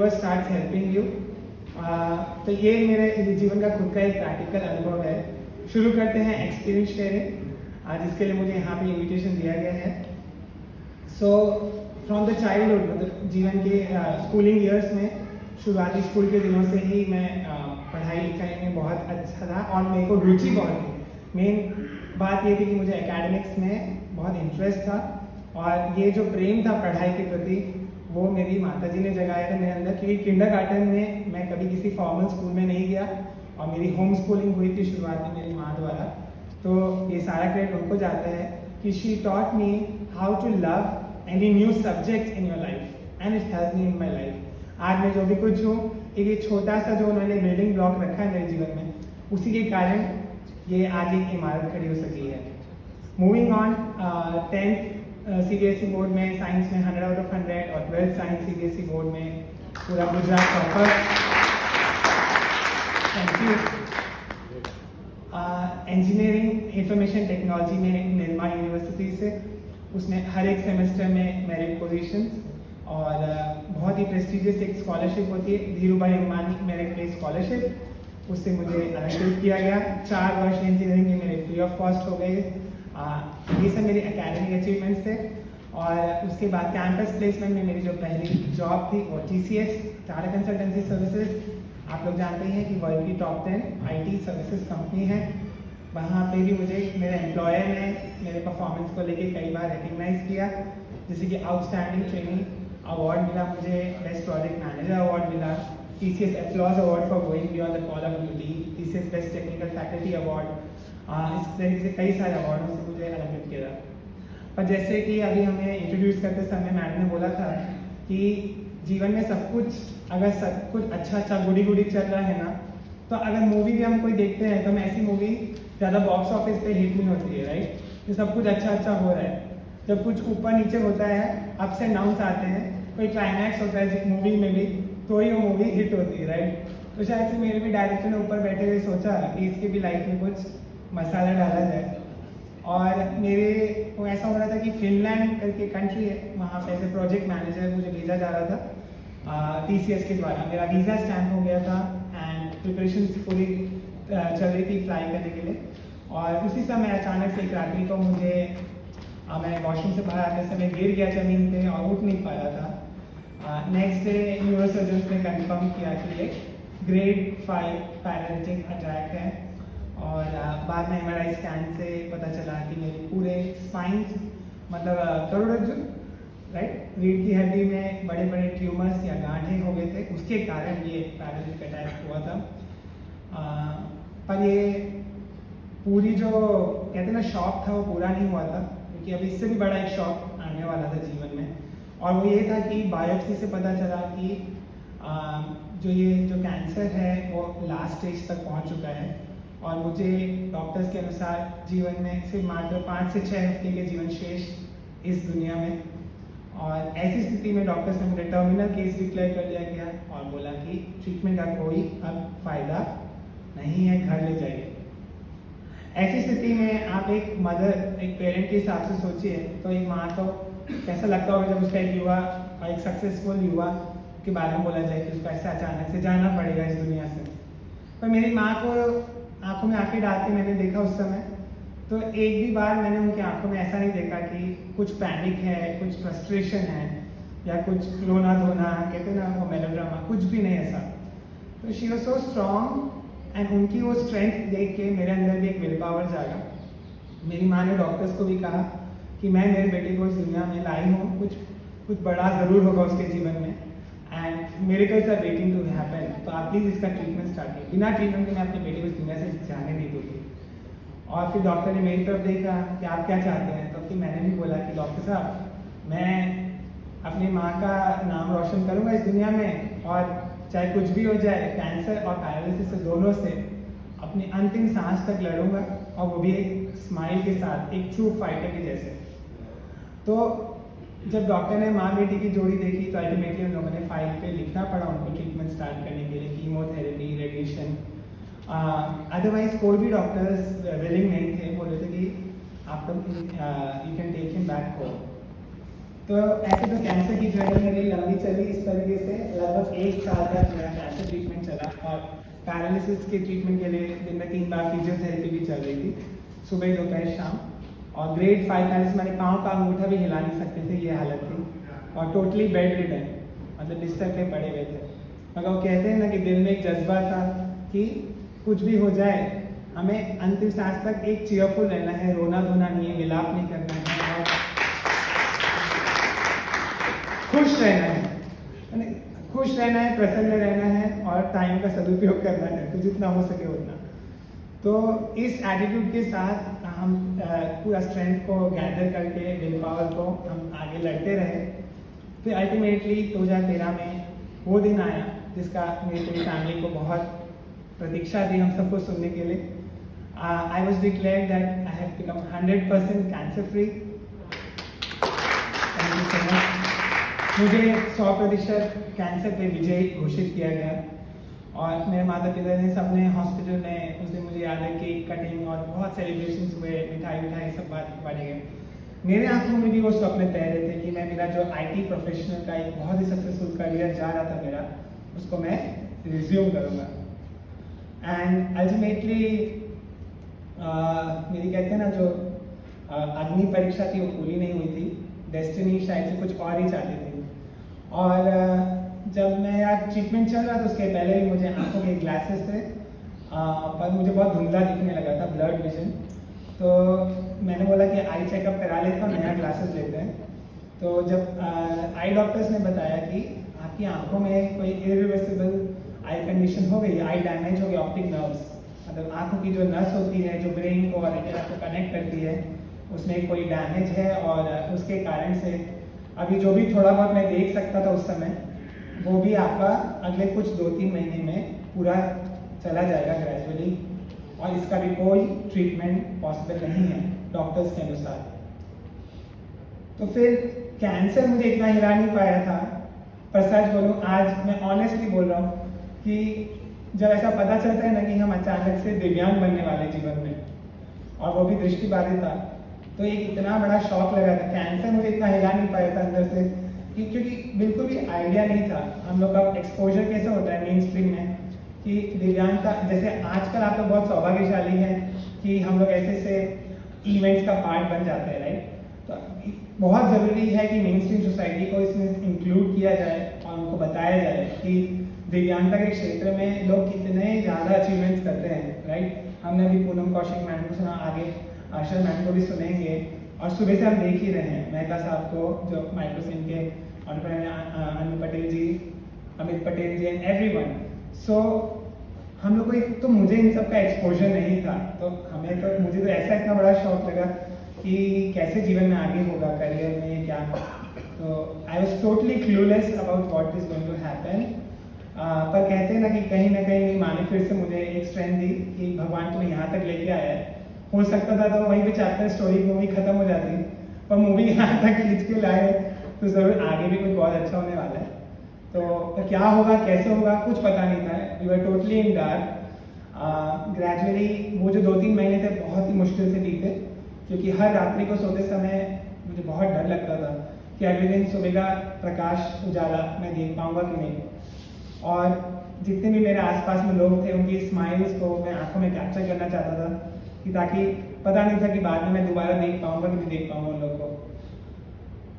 Universe starts helping you. तो ये मेरे जीवन का खुद का एक प्रैक्टिकल अनुभव है। शुरू करते हैं एक्सपीरियंस शेयरिंग, जिसके लिए मुझे यहाँ पे इनविटेशन दिया गया है। सो फ्रॉम द चाइल्डहुड, मतलब जीवन के स्कूलिंग ईयर्स में, शुरुआती स्कूल के दिनों से ही मैं पढ़ाई लिखाई में बहुत अच्छा था और मेरे को रुचि बहुत थी। मेन बात ये थी कि मुझे एकेडमिक्स में बहुत इंटरेस्ट था और ये जो प्रेम था पढ़ाई के प्रति वो मेरी माताजी ने जगाया था मेरे अंदर, क्योंकि किंडरगार्टन में मैं कभी किसी फॉर्मल स्कूल में नहीं गया और मेरी होम स्कूलिंग हुई थी शुरुआत में मेरी माँ द्वारा। तो ये सारा क्रेडिट उनको जाता है कि she taught me how to love any new subject in your life and it help me in my life. आज मैं जो भी कुछ हूँ, एक छोटा सा जो उन्होंने बिल्डिंग ब्लॉक रखा है मेरे जीवन में, उसी के कारण ये आज एक इमारत खड़ी हो सकी है। Moving on, 10th CBSE board में साइंस में 100 आउट ऑफ 100 और 12th साइंस CBSE बोर्ड में पूरा Gujarat topper. Thank you. Engineering information technology में निर्मा यूनिवर्सिटी से, उसमें हर एक सेमेस्टर में मेरिट पोजीशंस और बहुत ही प्रेस्टिजियस एक स्कॉलरशिप होती है, धीरू भाई अंबानी मेरिट बेस्ड स्कॉलरशिप, उससे मुझे अलंकृत किया गया। 4 वर्ष इंजीनियरिंग के मेरे फ्री ऑफ कॉस्ट हो गए। ये सब मेरे एकेडमिक अचीवमेंट्स थे। और उसके बाद कैंपस प्लेसमेंट में मेरी जो पहली जॉब थी वो TCS टाटा कंसल्टेंसी सर्विसेज, आप लोग जानते हैं कि वर्ल्ड की टॉप 10 IT सर्विसेज कंपनी है। वहाँ पे भी मुझे मेरे एम्प्लॉयर ने मेरे परफॉर्मेंस को लेके कई बार रिकग्नाइज किया, जैसे कि आउटस्टैंडिंग ट्रेनिंग अवार्ड मिला मुझे, बेस्ट प्रोजेक्ट मैनेजर अवार्ड मिला, TCS applause award for going beyond the call of duty, TCS best technical faculty award. इस तरीके से कई सारे अवार्डों से मुझे अलंकृत किया। पर जैसे कि अभी हमें इंट्रोड्यूस करते समय मैडम ने बोला था कि जीवन में सब कुछ अच्छा गुडी गुडी चल रहा है ना, तो अगर मूवी भी हम कोई देखते हैं तो हम ऐसी मूवी ज़्यादा बॉक्स ऑफिस पे हिट नहीं होती है, राइट। तो सब कुछ अच्छा हो रहा है, जब कुछ ऊपर नीचे होता है, अप्स एंड डाउन्स आते हैं, कोई क्लाइमैक्स होता है मूवी में भी, तो ही वो मूवी हिट होती है, राइट। तो शायद से मेरे भी डायरेक्टर ने ऊपर बैठे हुए सोचा कि इसके भी लाइफ में कुछ मसाला डाला जाए। और मेरे को ऐसा हो रहा था कि फिनलैंड करके कंट्री है, वहाँ पे एज प्रोजेक्ट मैनेजर मुझे भेजा जा रहा था TCS के द्वारा। मेरा वीज़ा स्टैम्प हो गया था एंड प्रिपरेशन पूरी चल रही थी फ्लाई करने के लिए। और उसी समय अचानक से एक रात्रि को मैं वॉशरूम से बाहर आते समय गिर गया ज़मीन पे और उठ नहीं पा रहा था। नेक्स्ट डे न्यूरोसर्जन्स ने कंफर्म किया कि ये ग्रेड 5 पैरालिटिक अटैक है। और बाद में MRI स्कैन से पता चला कि मेरे पूरे स्पाइन, मतलब करोड़रज्जु, राइट, रीढ़ की हड्डी में बड़े बड़े ट्यूमर्स या गांठें हो गए थे, उसके कारण ये पैरालिटिक अटैक हुआ था। पर ये पूरी जो कहते हैं ना शॉक था वो पूरा नहीं हुआ था, क्योंकि अभी इससे भी बड़ा एक शॉक आने वाला था जीवन में। और वो ये था कि बायोप्सी से पता चला कि जो कैंसर है वो लास्ट स्टेज तक पहुंच चुका है और मुझे डॉक्टर्स के अनुसार जीवन में सिर्फ मात्र 5 से 6 हफ्ते के जीवन शेष इस दुनिया में। और ऐसी स्थिति में डॉक्टर्स ने मुझे टर्मिनल केस डिक्लेयर कर दिया गया और बोला कि ट्रीटमेंट का कोई अब फायदा नहीं है, घर ले जाइए। ऐसी स्थिति में आप एक पेरेंट के हिसाब से सोचिए तो एक माँ को कैसा लगता होगा जब उसका एक युवा और एक सक्सेसफुल युवा के बारे में बोला जाए कि उसको ऐसा अचानक से जाना पड़ेगा इस दुनिया से। पर मेरी माँ को आंखों में आंखें डाल के मैंने देखा उस समय, तो एक भी बार मैंने उनकी आंखों में ऐसा नहीं देखा कि कुछ पैनिक है, कुछ फ्रस्ट्रेशन है या कुछ रोना धोना, कहते ना वो मेलोड्रामा, कुछ भी नहीं ऐसा। तो she was so strong and उनकी वो स्ट्रेंथ देख के मेरे अंदर भी एक विल पावर जागा। मेरी माँ ने डॉक्टर्स को भी कहा कि मैं मेरे बेटे को इस दुनिया में लाई हूँ, कुछ बड़ा ज़रूर होगा उसके जीवन में and miracles are waiting to happen, तो आप प्लीज़ इसका ट्रीटमेंट स्टार्ट कीजिए। बिना ट्रीटमेंट के मैं अपने बेटे को इस दुनिया से जाने नहीं दूँगी। और फिर डॉक्टर ने मेरी तरफ देखा कि आप क्या चाहते हैं, तो फिर मैंने भी बोला कि डॉक्टर साहब मैं अपनी माँ का नाम रोशन करूँगा इस दुनिया में और चाहे कुछ भी हो जाए, कैंसर और पैरालिसिस से दोनों से अपनी अंतिम सांस तक लड़ूंगा, और वो भी एक स्माइल के साथ, एक ट्रू फाइटर के जैसे। तो जब डॉक्टर ने माँ बेटी की जोड़ी देखी तो अल्टीमेटली उन लोगों ने फाइल पे लिखना पड़ा उनको ट्रीटमेंट स्टार्ट करने के लिए, कीमोथेरेपी, रेडिएशन। अदरवाइज कोई भी डॉक्टर्स विलिंग नहीं थे, बोल रहे थे कि आप लोग you can take him back home. तो ऐसे तो कैंसर की जर्नी मेरी लंबी चली इस तरीके से लगभग 1 पैरालिसिस के ट्रीटमेंट के लिए दिन में 3 बार फिजियोथेरेपी भी चल रही थी, सुबह दोपहर शाम। और ग्रेड 5 पैरालिसिस, मैंने पाँव का अंगूठा भी हिला नहीं सकते थे, ये हालत थी। और टोटली बेड रिडन, मतलब बिस्तर पे पड़े हुए थे। मगर वो कहते हैं ना कि दिल में एक जज्बा था कि कुछ भी हो जाए, हमें अंतिम सांस तक एक चीयरफुल रहना है, रोना धोना नहीं है, विलाप नहीं करना है, और खुश रहना है, खुश रहना है, प्रसन्न रहना है और टाइम का सदुपयोग करना है, तो जितना हो सके उतना। तो इस एटीट्यूड के साथ हम पूरा स्ट्रेंथ को गैदर करके, विल पावर को हम आगे लड़ते रहे। फिर अल्टीमेटली 2013 में वो दिन आया जिसका मेरी पूरी फैमिली को बहुत प्रतीक्षा थी हम सबको सुनने के लिए। I was declared that I have become 100% cancer free. Thank you so much. मुझे 100% कैंसर पे विजय घोषित किया गया और मेरे माता पिता ने सबने हॉस्पिटल में, उस दिन मुझे याद है केक कटिंग और बहुत सेलिब्रेशंस हुए, मिठाई सब बांटे गए। मेरे आंखों में भी वो स्वप्न तैर रहे थे कि मैं मेरा जो आईटी प्रोफेशनल का एक बहुत ही सक्सेसफुल करियर जा रहा था मेरा, उसको मैं रिज्यूम करूँगा। एंड अल्टीमेटली मेरी कहते हैं ना जो अग्नि परीक्षा थी वो पूरी नहीं हुई थी, डेस्टिनी शायद से कुछ और ही चाहती थी। और जब मेरा ट्रीटमेंट चल रहा था उसके पहले भी मुझे आंखों के ग्लासेस थे, पर मुझे बहुत धुंधला दिखने लगा था, ब्लड विजन। तो मैंने बोला कि आई चेकअप करा लेता हूँ, नया ग्लासेस लेते हैं। तो जब आई डॉक्टर्स ने बताया कि आपकी आंखों में कोई इरिवर्सिबल आई कंडीशन हो गई, आई डैमेज हो गई, ऑप्टिक नर्व्स, मतलब आंखों की जो नस होती है जो ब्रेन को और रेटिना को कनेक्ट करती है, उसमें कोई डैमेज है और उसके कारण से अभी जो भी थोड़ा बहुत मैं देख सकता था उस समय, वो भी आपका अगले कुछ 2-3 महीने में पूरा चला जाएगा ग्रेजुअली, और इसका भी कोई ट्रीटमेंट पॉसिबल नहीं है डॉक्टर्स के अनुसार। तो फिर कैंसर मुझे इतना हिला नहीं पाया था, पर सच बोलूँ आज मैं ऑनेस्टली बोल रहा हूँ कि जब ऐसा पता चलता है ना कि हम अचानक से दिव्यांग बनने वाले जीवन में, और वो भी दृष्टिबाधित था, तो एक इतना बड़ा शॉक लगा था। कैंसर मुझे इतना हिला नहीं पाया था अंदर से क्योंकि बिल्कुल भी आइडिया नहीं था हम लोग का एक्सपोजर कैसे होता है मेन स्ट्रीम में, कि दिव्यांगता, जैसे आजकल आप लोग बहुत सौभाग्यशाली हैं कि हम लोग ऐसे इवेंट्स का पार्ट बन जाते हैं, राइट। तो बहुत ज़रूरी है कि मेन स्ट्रीम सोसाइटी को इसमें इंक्लूड किया जाए और उनको बताया जाए कि दिव्यांगता के क्षेत्र में लोग कितने ज़्यादा अचीवमेंट्स करते हैं, राइट। हमने अभी पूनम कौशिक मैम को सुना, आगे आशा मैम को भी सुनेंगे, और सुबह से हम देख ही रहे हैं मेहता साहब को जो माइक्रोसिम के अनु पटेल जी, अमित पटेल जी एंड एवरीवन। सो हम लोग को तो मुझे इन सब का एक्सपोजर नहीं था, तो मुझे तो ऐसा इतना बड़ा शौक लगा कि कैसे जीवन में आगे होगा, करियर में क्या। तो I was totally clueless about what is going to happen. पर कहते हैं ना कि कहीं ना कहीं माँ ने फिर से मुझे एक स्ट्रेंथ दी कि भगवान तुम्हें यहाँ तक लेके आया है। हो सकता था तो वहीं पे चैप्टर स्टोरी मूवी खत्म हो जाती, पर मूवी यहाँ तक खींच के लाए तो ज़रूर आगे भी कुछ बहुत अच्छा होने वाला है। तो क्या होगा, कैसे होगा, कुछ पता नहीं था। We were totally in dark. Gradually वो जो 2-3 महीने थे बहुत ही मुश्किल से बीते, क्योंकि हर रात्रि को सोते समय मुझे बहुत डर लगता था कि अगले दिन सुबह का प्रकाश उजाला मैं देख पाऊंगा कि नहीं। और जितने भी मेरे आसपास में लोग थे उनकी स्माइल्स को मैं आंखों में कैप्चर करना चाहता था, कि ताकि पता नहीं था कि बाद में मैं दोबारा देख पाऊंगा कि नहीं देख पाऊंगा उन लोग को।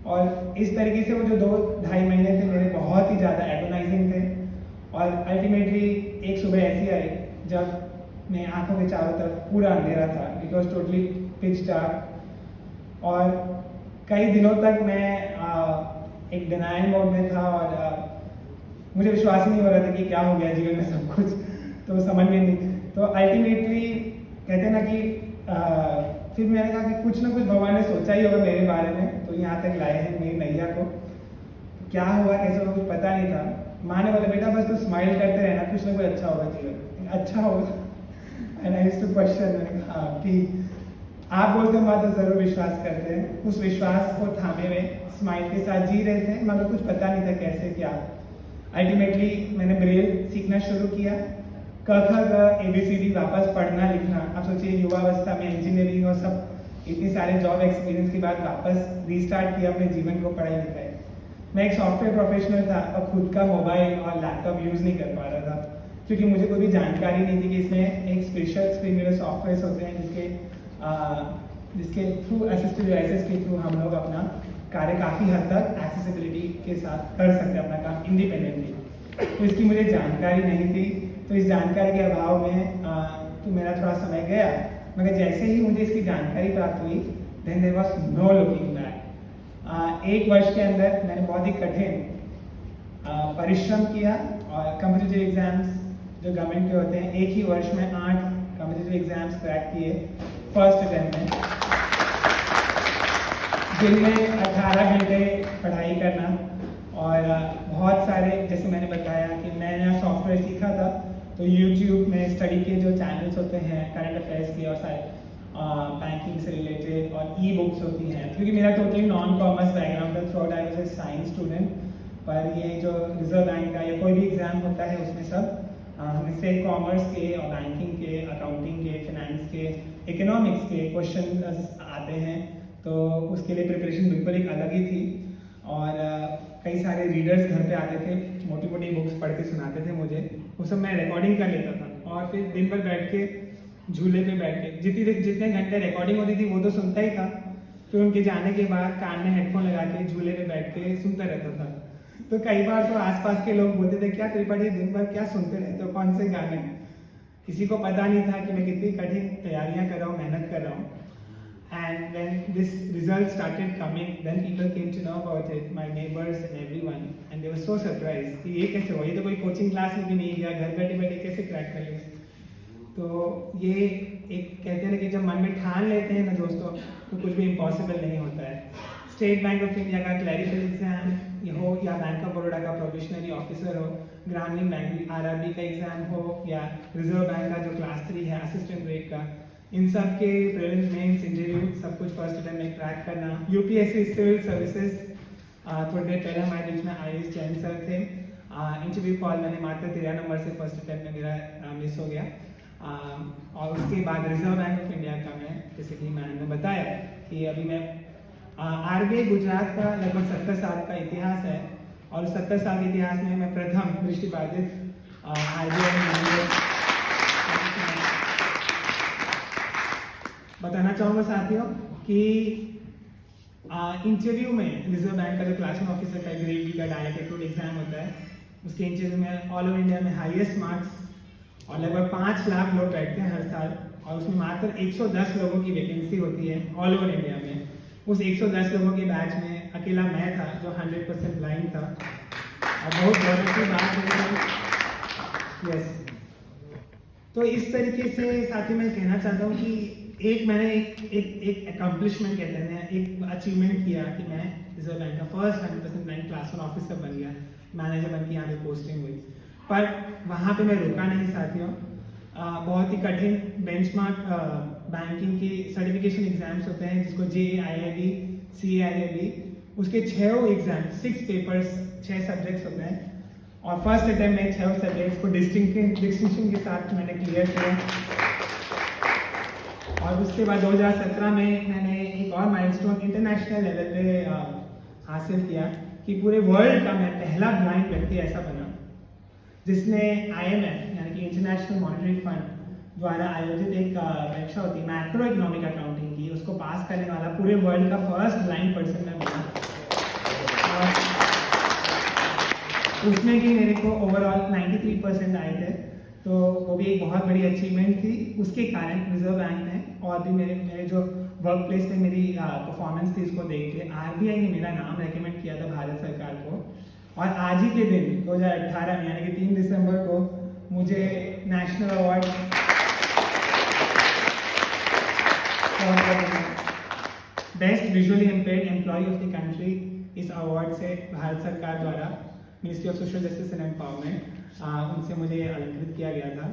और इस तरीके से वो जो 2-2.5 महीने थे मेरे बहुत ही ज़्यादा एगोनाइजिंग थे। और अल्टीमेटली एक सुबह ऐसी आई जब मैं आंखों के चारों तरफ पूरा अंधेरा था, it was totally pitch dark. और कई दिनों तक मैं एक डिनायल मोड में था और मुझे विश्वास ही नहीं हो रहा था कि क्या हो गया जीवन में सब कुछ, तो समझ में नहीं। तो अल्टीमेटली कहते हैं ना कि फिर मैंने कहा कि कुछ ना कुछ भगवान ने सोचा ही होगा मेरे बारे में, तो यहाँ तक लाए हैं मेरी नैया को। क्या हुआ कैसे होगा कुछ पता नहीं था। माँ ने बोला बेटा बस तो स्माइल करते रहना, कुछ ना कुछ अच्छा होगा जीवन, अच्छा होगा। And I used to question, मैंने कहा हाँ ठीक, आप बोलते हो माँ तो जरूर विश्वास करते हैं। उस विश्वास को थामे हुए स्माइल के साथ जी रहे थे, मगर कुछ पता नहीं था कैसे क्या। अल्टीमेटली मैंने ब्रेल सीखना शुरू किया, क ख ग ABCD वापस पढ़ना लिखना। आप सोचिए युवावस्था में इंजीनियरिंग और सब इतने सारे जॉब एक्सपीरियंस के बाद वापस रीस्टार्ट किया अपने जीवन को पढ़ाई लिखाई। मैं एक सॉफ्टवेयर प्रोफेशनल था और खुद का मोबाइल और लैपटॉप यूज़ नहीं कर पा रहा था, क्योंकि मुझे कोई भी जानकारी नहीं थी कि इसमें एक स्पेशल स्क्रीन रीडर सॉफ्टवेयर होते हैं जिसके थ्रू असिस्टिव डिवाइसेस के थ्रू हम लोग अपना कार्य काफ़ी हद तक एक्सेसिबिलिटी के साथ कर सकते हैं, अपना काम इंडिपेंडेंटली। तो इसकी मुझे जानकारी नहीं थी, तो इस जानकारी के अभाव में तो मेरा थोड़ा समय गया, मगर जैसे ही मुझे इसकी जानकारी प्राप्त हुई then there was no looking back. 1 वर्ष के अंदर मैंने बहुत ही कठिन परिश्रम किया और कॉम्पिटिटिव एग्जाम्स जो गवर्नमेंट के होते हैं, एक ही वर्ष में 8 कॉम्पिटिटिव एग्जाम्स क्रैक किए फर्स्ट अटेम्प्ट में, जिनमें 18 घंटे पढ़ाई करना और बहुत सारे, जैसे मैंने बताया कि नया नया सॉफ्टवेयर सीखा था, तो यूट्यूब में स्टडी के जो चैनल्स होते हैं करंट अफेयर्स के और सारे बैंकिंग से रिलेटेड और ई बुक्स होती हैं, क्योंकि मेरा टोटली नॉन कॉमर्स बैकग्राउंड है, through out I was a science student, पर ये जो रिजर्व बैंक का या कोई भी एग्जाम होता है उसमें सब इससे कॉमर्स के और बैंकिंग के, अकाउंटिंग के, फाइनेंस के, इकोनॉमिक्स के क्वेश्चन आते हैं, तो उसके लिए प्रिपरेशन बिल्कुल एक अलग ही थी। और कई सारे रीडर्स घर पे आते थे, मोटी मोटी बुक्स पढ़ के सुनाते थे मुझे, वो सब मैं रिकॉर्डिंग कर लेता था और फिर दिन भर बैठ के झूले पे बैठ के जितने घंटे रिकॉर्डिंग होती थी वो तो सुनता ही था, फिर उनके जाने के बाद कान में हेडफोन लगा के झूले पे बैठ के सुनता रहता था। तो कई बार तो आसपास के लोग बोलते थे, क्या त्रिपाठी दिन भर क्या सुनते रहते हो, कौन से गाने? किसी को पता नहीं था कि मैं कितनी कठिन तैयारियां कर रहा हूँ, मेहनत कर रहा हूँ। And when this result started coming, then people came to know about it, my neighbors and everyone, and they were so surprised कि ये कैसे हुआ, ये तो कोई कोचिंग क्लास में भी नहीं गया, घर बैठे बैठे कैसे क्रैक कर लिया। तो ये एक कहते हैं ना कि जब मन में ठान लेते हैं ना दोस्तों, तो कुछ भी इम्पॉसिबल नहीं होता है। स्टेट बैंक ऑफ इंडिया का क्लैरिकल एग्जाम हो या बैंक ऑफ बड़ौदा का प्रोबेशनरी ऑफिसर हो, ग्रामीण बैंक आरआरबी का एग्जाम हो या रिजर्व बैंक का जो क्लास 3 है असिस्टेंट ग्रेड का, इन सब के प्रीलिम्स मेंस इंटरव्यू सब कुछ फर्स्ट अटेम्प्ट में क्रैक करना। यूपीएससी सिविल सर्विसेज थोड़ी देर पहले हमारे बीच में आयुष जैन सर थे, इंटरव्यू कॉल मैंने मात्र 13 नंबर से फर्स्ट अटेम्प्ट में मेरा मिस हो गया। और उसके बाद रिजर्व बैंक ऑफ इंडिया का मैं, जैसे कि मैंने बताया कि अभी मैं आरबीआई गुजरात का लगभग 70 साल का इतिहास है, और 70 साल के इतिहास में मैं प्रथम दृष्टिबाधित आरबीआई बताना चाहूँगा साथियों कि इंटरव्यू में रिजर्व बैंक का जो क्लास 1 ऑफिसर का ग्रेड बी का डायरेक्ट रिक्रूट एग्जाम होता है, उसके इंटरव्यू में ऑल ओवर इंडिया में हाईएस्ट मार्क्स और लगभग 5 लाख लोग बैठते हैं हर साल, और उसमें मात्र 110 लोगों की वैकेंसी होती है ऑल ओवर इंडिया में। उस 110 लोगों के बैच में अकेला मैं था जो 100% ब्लाइंड था, और बहुत गौरव की बात है। यस, तो इस तरीके से साथी मैं कहना चाहता हूँ कि मैंने एक अकम्पलिशमेंट कहते हैं, एक अचीवमेंट किया कि मैं रिजर्व बैंक का फर्स्ट 100% ब्लाइंड क्लास 1 ऑफिसर बन गया, मैनेजर बन के यहाँ पे पोस्टिंग हुई। पर वहाँ पे मैं रुका नहीं साथियों, बहुत ही कठिन बेंचमार्क बैंकिंग की सर्टिफिकेशन एग्जाम्स होते हैं जिसको JAIIB, CAIIB, उसके 6 एग्जाम 6 पेपर्स 6 सब्जेक्ट्स होते हैं, और फर्स्ट अटेम्प्ट में 6 सब्जेक्ट्स को डिस्टिंक्शन के साथ मैंने क्लियर किया। और उसके बाद 2017 में मैंने एक और माइलस्टोन इंटरनेशनल लेवल पे हासिल किया कि पूरे वर्ल्ड का मैं पहला ब्लाइंड व्यक्ति ऐसा बना जिसने IMF यानी कि इंटरनेशनल मॉनेटरी फंड द्वारा आयोजित एक परीक्षा होती है मैक्रो इकोनॉमिक अकाउंटिंग की, उसको पास करने वाला पूरे वर्ल्ड का फर्स्ट ब्लाइंड पर्सन मैं बना। और उसमें भी मेरे को ओवरऑल 93% आए थे, तो वो भी एक बहुत बड़ी अचीवमेंट थी। उसके कारण रिजर्व बैंक ने और भी मेरे जो वर्क प्लेस पे मेरी परफॉर्मेंस थी उसको देख के RBI ने मेरा नाम रेकमेंड किया था भारत सरकार को, और आज ही के दिन 2018 में यानी कि 3 दिसंबर को मुझे national award best visually impaired employee of the country इस अवार्ड से भारत सरकार द्वारा ministry of social justice and empowerment उनसे मुझे अलंकृत किया गया था।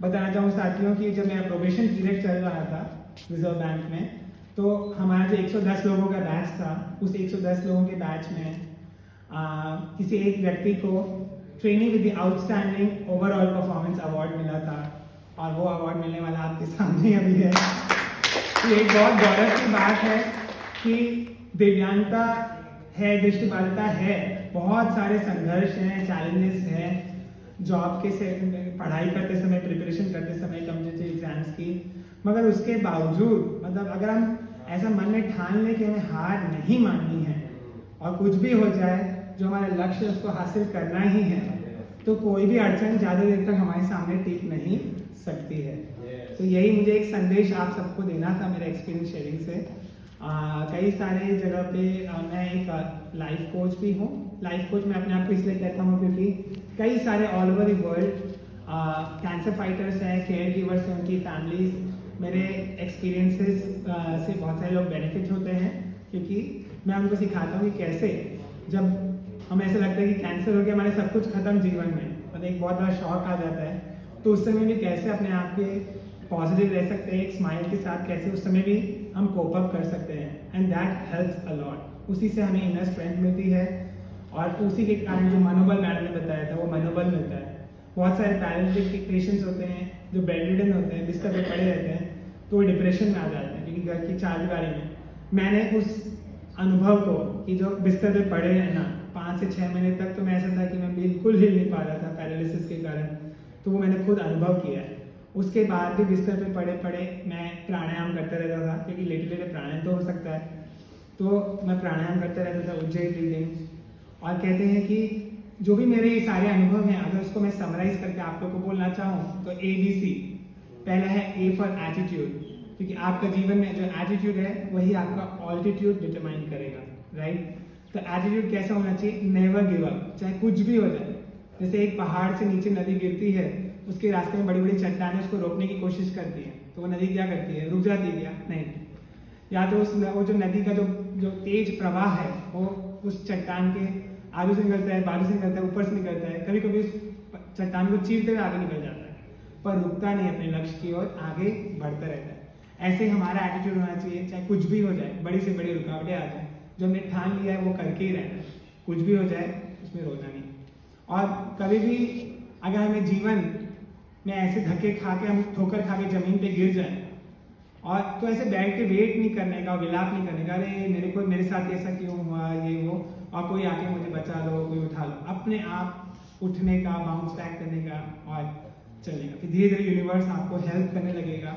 बताना चाहूँ साथियों कि जब मेरा प्रोबेशन पीरियड चल रहा था रिजर्व बैंक में, तो हमारा जो 110 लोगों का बैच था, उस 110 लोगों के बैच में किसी एक व्यक्ति को training with the outstanding overall performance award मिला था, और वो अवार्ड मिलने वाला आपके सामने अभी है। तो एक बहुत गौरव की बात है कि दिव्यांगता है, दृष्टिबाधिता है, बहुत सारे संघर्ष हैं, चैलेंजेस हैं, जॉब के से पढ़ाई करते समय, प्रिपरेशन करते समय कॉम्पिटिटिव एग्जाम्स की, मगर उसके बावजूद मतलब अगर हम ऐसा मन में ठान लें कि हमें हार नहीं माननी है और कुछ भी हो जाए जो हमारा लक्ष्य है उसको हासिल करना ही है, तो कोई भी अड़चन ज़्यादा देर तक हमारे सामने टिक नहीं सकती है। तो यही मुझे एक संदेश आप सबको देना था मेरे एक्सपीरियंस शेयरिंग से। कई सारे जगह पे मैं एक लाइफ कोच भी हूँ। लाइफ कोच मैं अपने आप को इसलिए कहता हूँ क्योंकि कई सारे all over the world cancer fighters हैं, केयर गिवर्स हैं, उनकी फैमिलीज मेरे एक्सपीरियंसेस से बहुत सारे लोग बेनिफिट होते हैं, क्योंकि मैं उनको सिखाता हूँ कि कैसे जब हमें ऐसा लगता है कि कैंसर हो गया, हमारे सब कुछ खत्म जीवन में, मतलब एक बहुत बड़ा शॉक आ जाता है, तो उस समय भी कैसे अपने आप के पॉजिटिव रह सकते हैं, एक स्माइल के साथ कैसे उस समय भी हम कोप अप कर सकते हैं, and that helps a lot. उसी से हमें इनर स्ट्रेंथ मिलती है और उसी के कारण जो मनोबल मैडम ने बताया था वो मनोबल मिलता है। बहुत सारे पैरालिटिक पेशेंट्स होते हैं जो बेड रिडन होते हैं, बिस्तर पे पड़े रहते हैं, तो वो डिप्रेशन में आ जाते हैं क्योंकि घर की चारदीवारी में। मैंने उस अनुभव को कि जो बिस्तर पे पड़े रहना 5 से 6 महीने तक, तो मैं ऐसा था कि मैं बिल्कुल हिल नहीं पा रहा था पैरालिसिस के कारण, तो वो मैंने खुद अनुभव किया है। उसके बाद भी बिस्तर पे पड़े पड़े मैं प्राणायाम करते रहता था, क्योंकि लेटे लेटे प्राणायाम तो हो सकता है, तो मैं प्राणायाम करते रहता था, उज्जैन ब्रीदिंग। और कहते हैं कि जो भी मेरे ये सारे अनुभव हैं, अगर उसको मैं समराइज करके आप लोग को बोलना चाहूँ तो ABC। पहला है A फॉर एटीट्यूड, क्योंकि आपका जीवन में जो एटीट्यूड है वही आपका ऑल्टीट्यूड डिटरमाइन करेगा, राइट। तो एटीट्यूड कैसा होना चाहिए? नेवर गिव अप, चाहे कुछ भी हो जाए। जैसे एक पहाड़ से नीचे नदी गिरती है, उसके रास्ते में बड़ी बड़ी चट्टानें उसको रोकने की कोशिश करती है, तो वो नदी क्या करती है? रुक जाती है क्या? नहीं। या तो वो जो नदी का जो तेज प्रवाह है वो उस चट्टान के आगे से निकलता है, बाजू से निकलता है, ऊपर से निकलता है, कभी कभी उस चट्टान को चीरते हुए आगे निकल जाता है, पर रुकता नहीं, अपने लक्ष्य की ओर आगे बढ़ता रहता है। ऐसे हमारा एटीट्यूड होना चाहिए, चाहे कुछ भी हो जाए, बड़ी से बड़ी रुकावटें आ जाए, जो हमने ठान लिया है वो करके ही रहना है, कुछ भी हो जाए उसमें रोना नहीं। और कभी भी अगर हमें जीवन में ऐसे धक्के खा के, हम ठोकर खा के जमीन पे गिर जाए, और तो ऐसे बैठ के वेट नहीं करने का, विलाप नहीं करने का, अरे मेरे साथ ऐसा क्यों हुआ, ये वो, और कोई आके मुझे बचा लो, कोई उठा लो। अपने आप उठने का, बाउंस बैक करने का और चलेगा। फिर धीरे धीरे यूनिवर्स आपको हेल्प करने लगेगा,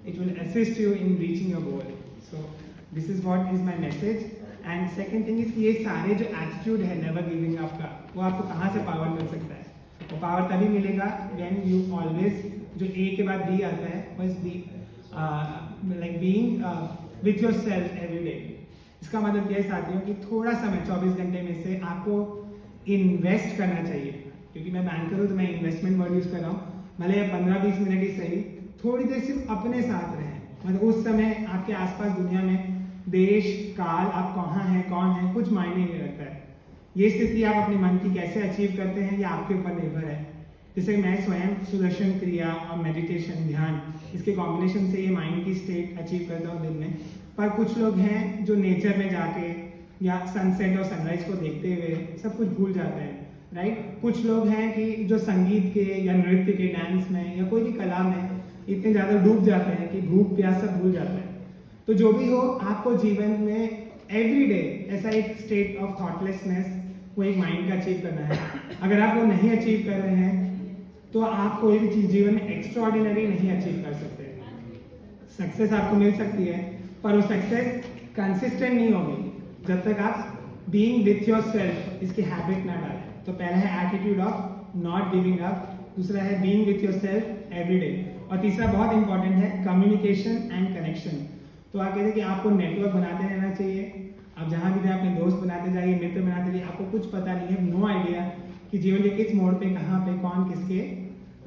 it will assist you in reaching your goal. So this is what is my message. And second thing is कि ये सारे जो एटीट्यूड है नेवर गिविंग अप का, वो आपको कहाँ से पावर मिल सकता है? वो पावर तभी मिलेगा व्हेन यू ऑलवेज, जो A के बाद B आता है, वो is be like being with yourself every day. इसका मतलब क्या है साथियों कि थोड़ा समय 24 घंटे में से आपको इन्वेस्ट करना चाहिए, क्योंकि मैं बैंकर हूँ तो मैं इन्वेस्टमेंट वर्ड यूज कर रहा हूँ। भले 15-20 मिनट ही सही, थोड़ी देर सिर्फ अपने साथ रहें। मतलब उस समय आपके आसपास दुनिया में देश काल, आप कहाँ हैं, कौन है, कुछ मायने नहीं रखता है। ये स्थिति आप अपने मन की कैसे अचीव करते हैं ये आपके ऊपर निर्भर है। जैसे मैं स्वयं सुदर्शन क्रिया और मेडिटेशन, ध्यान, इसके कॉम्बिनेशन से ये माइंड की स्टेट अचीव करता हूँ दिन में। पर कुछ लोग हैं जो नेचर में जाके या सनसेट और सनराइज को देखते हुए सब कुछ भूल जाते हैं, राइट। कुछ लोग हैं कि जो संगीत के या नृत्य के, डांस में या कोई भी कला में इतने ज़्यादा डूब जाते हैं कि भूख प्यास सब भूल जाते हैं। तो जो भी हो, आपको जीवन में एवरी डे ऐसा एक स्टेट ऑफ थॉटलेसनेस, वो एक माइंड का अचीव करना है। अगर आप वो नहीं अचीव कर रहे हैं तो आप कोई भी चीज जीवन में एक्स्ट्राऑर्डिनरी नहीं अचीव कर सकते। सक्सेस आपको मिल सकती है, पर वो सक्सेस कंसिस्टेंट नहीं होगी जब तक आप बीइंग विथ योरसेल्फ इसकी हैबिट ना डालें। तो पहला है attitude of not giving up, दूसरा है being with yourself every day, और तीसरा बहुत इंपॉर्टेंट है कम्युनिकेशन एंड कनेक्शन। तो आप कहते हैं कि आपको नेटवर्क बनाते रहना चाहिए। आप जहाँ भी जाए अपने दोस्त बनाते जाइए, मित्र बनाते जाइए। आपको कुछ पता नहीं है, नो आइडिया कि जीवन के किस मोड़ पे, कहाँ पे, कौन किसके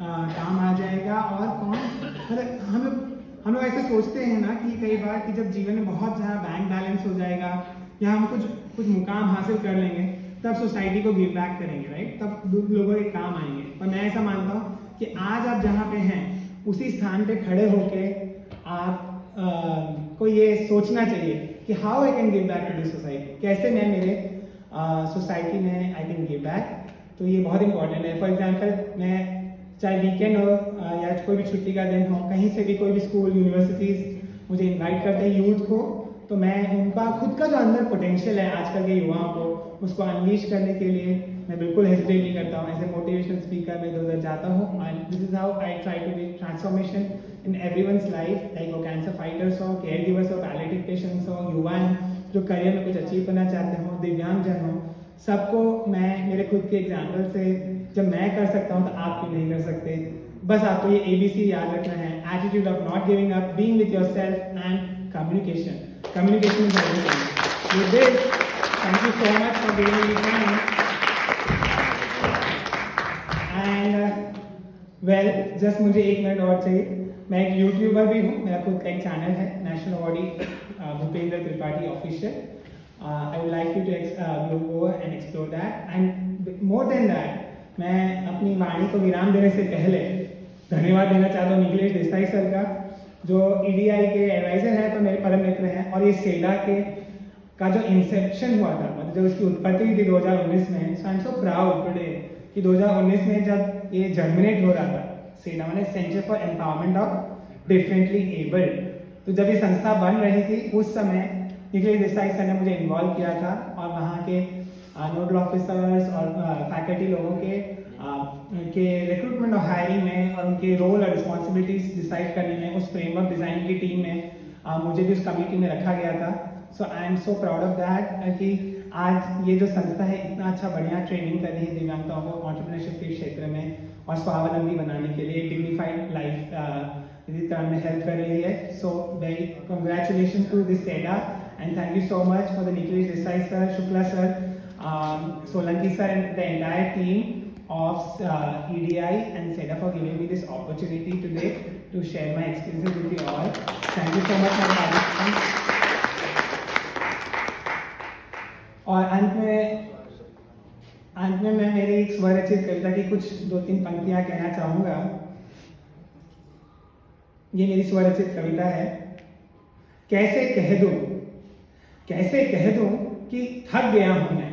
काम आ जाएगा और कौन, मतलब हम लोग ऐसा सोचते हैं ना कि कई बार कि जब जीवन में बहुत ज़्यादा बैंक बैलेंस हो जाएगा या हम कुछ मुकाम हासिल कर लेंगे तब सोसाइटी को गिव बैक करेंगे, राइट, तब लोगों के काम आएंगे। पर मैं ऐसा मानता हूँ कि आज आप जहाँ पे हैं उसी स्थान पे खड़े होके आप को ये सोचना चाहिए कि how I can give back to this society, कैसे मैं मेरे सोसाइटी में आई कैन गिव बैक। तो ये बहुत इंपॉर्टेंट है। फॉर एग्जाम्पल, मैं चाहे वीकेंड हो या कोई भी छुट्टी का दिन हो, कहीं से भी कोई भी स्कूल, यूनिवर्सिटीज मुझे इनवाइट करते हैं यूथ को, तो मैं उनका खुद का जो अंदर पोटेंशियल है आजकल के युवाओं को, उसको अनलीश करने के लिए मैं बिल्कुल हेजिटेट नहीं करता हूँ। एज ए मोटिवेशनल स्पीकर मैं इधर उधर जाता हूँ and this is how I try to be transformation in everyone's life, like वो कैंसर फाइटर्स हो, केयर गिवर्स हो, पैलिएटिव पेशेंट्स हो, युवा जो करियर में कुछ अचीव करना चाहते हो, दिव्यांगजन हो, सबको मैं मेरे खुद के एग्जाम्पल से जब मैं कर सकता हूँ तो आप क्यों नहीं कर सकते। बस आपको ये ABC याद रखना है, attitude of not giving up, being with yourself and communication. Communication is everything. With this, thank you so much for giving me time and well just मुझे 1 मिनट और चाहिए। मैं एक यूट्यूबर भी हूँ, मेरा खुद का एक चैनल है, national awardee Bhupendra Tripathi official. I would like you to go over and explore that, and more than that, मैं अपनी वाणी को विराम देने से पहले धन्यवाद देना चाहता हूँ निखिलेश देसाई सर का, जो EDI के एडवाइजर हैं, तो मेरे परम मित्र हैं, और ये सेडा के का जो इंसेप्शन हुआ था, मतलब जब उसकी उत्पत्ति हुई थी 2019 में, so I am so proud today कि 2019 में जब ये जर्मिनेट हो रहा था, सेडा माने centre for empowerment of differently abled, तो जब ये संस्था बन रही थी उस समय निखिलेश देसाई सर ने मुझे इन्वॉल्व किया था, और वहाँ के नोडल ऑफिसर्स और फैकल्टी लोगों के रिक्रूटमेंट और हायरिंग में और उनके रोल और रिस्पॉन्सिबिलिटीज डिसाइड करने में, उस फ्रेमवर्क डिजाइन की टीम में मुझे भी उस कमेटी में रखा गया था। So I am so proud of that कि आज ये जो संस्था है इतना अच्छा बढ़िया ट्रेनिंग कर रही है दिव्यांगताओं को एंटरप्रेन्योरशिप के क्षेत्र में और स्वावलंबी बनाने के लिए, डिग्निफाइड लाइफ तरह में हेल्प कर रही है। So very congratulation to this सेडा and thank you so much for the Nikhilesh Desai sir, Shukla sir, Solanki sir and the entire team of EDI and SEDA for giving me this opportunity today to share my experiences with you all. Thank you so much my participants. और अंत में मैं मेरी एक स्वरचित कविता की कुछ 2-3 पंक्तियां कहना चाहूंगा। ये मेरी स्वरचित कविता है। कैसे कह दूं कि थक गया हूं मैं,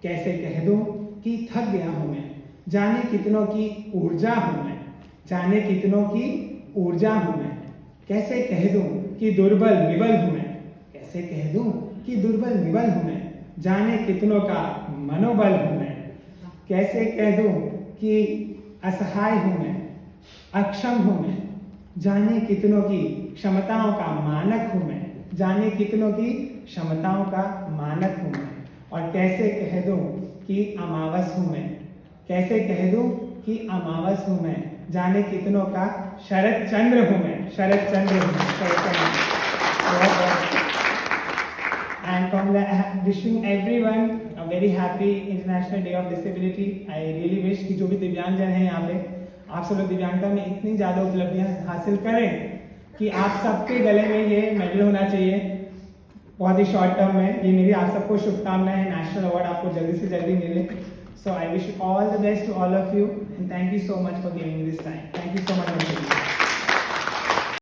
कैसे कह दूं कि थक गया हूं मैं, जाने कितनों की ऊर्जा हूं मैं, जाने कितनों की ऊर्जा हूं मैं, कैसे कह दूं कि दुर्बल निबल हूं मैं, कैसे कह दूं कि दुर्बल निबल हूं मैं, जाने कितनों का मनोबल हूं मैं, कैसे कह दूं कि असहाय हूं मैं, अक्षम हूं मैं, जाने कितनों की क्षमताओं का मानक हूं मैं, जाने कितनों की क्षमताओं का मानक हूं मैं, और कैसे कह दूं कि अमावस हूं मैं, कैसे कह दूं कि अमावस हूं मैं, जाने कितनों का शरद चंद्र हूं मैं, शरद चंद्र हूं मैं, शरद चंद्र। And wishing everyone a very happy International Day of Disability. I really wish कि जो भी दिव्यांगजन हैं यहाँ पे, आप सब लोग दिव्यांगता में इतनी ज़्यादा उपलब्धियाँ हासिल करें कि आप सबके गले में ये मेडल होना चाहिए बहुत ही शॉर्ट टर्म में। ये मेरी आप सबको शुभकामनाएं, नेशनल अवार्ड आपको जल्दी से जल्दी मिले। So I wish all the best to all of you and thank you so much for giving this time. Thank you so much.